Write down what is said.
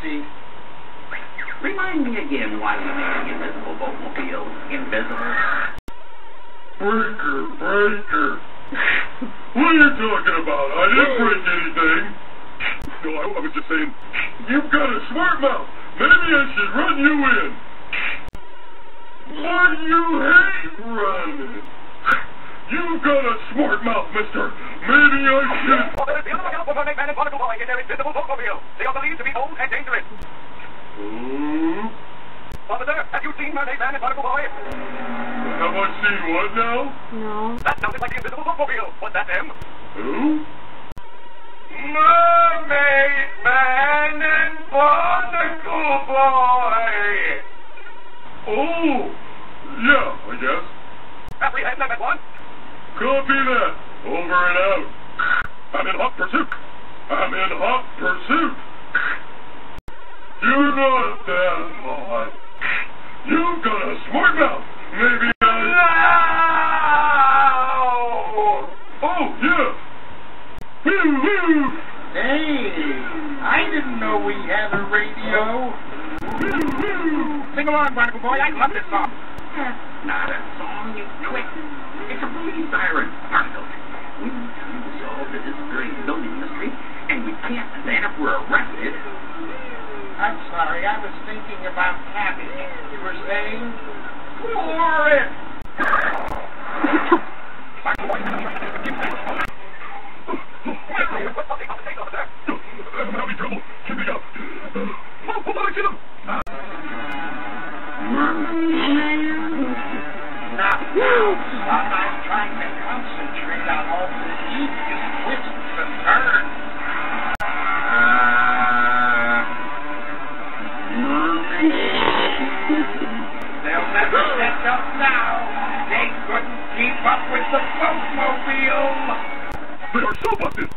see. Remind me again why we make the invisible bombabeel invisible. Breaker. What are you talking about? I didn't break anything. No, I was just saying, you've got a smart mouth. Maybe I should run you in. Why do you hate running? You've got a smart mouth, mister. Maybe I should... The other account for Mermaid Man and Barnacle Boy in their invisible bombabeel. They are believed to be old and dangerous. Officer, have you seen Mermaid Man and Barnacle Boy? Have I seen what now? No. That sounded like the invisible bombabeel. Was that them? Who? Mermaid Man and Barnacle Boy! Oh! Yeah, I guess. Apprehend them at once. Copy that. Over and out. I'm in hot pursuit. You're not that hot. You've got a smart mouth. Maybe I... No! Oh, yeah. Woo! Hey, I didn't know we had a radio. Sing along, Barnacle Boy. I love this song. That's not a song, you twit. It's a police siren. Barnacle, we need time to solve the disappearing building mystery, and we can't do that if we're arrested. I'm sorry, I was thinking about cabbage. You were saying? For it! Barnacle Boy, I'm having trouble. Keep me up. oh, I see them.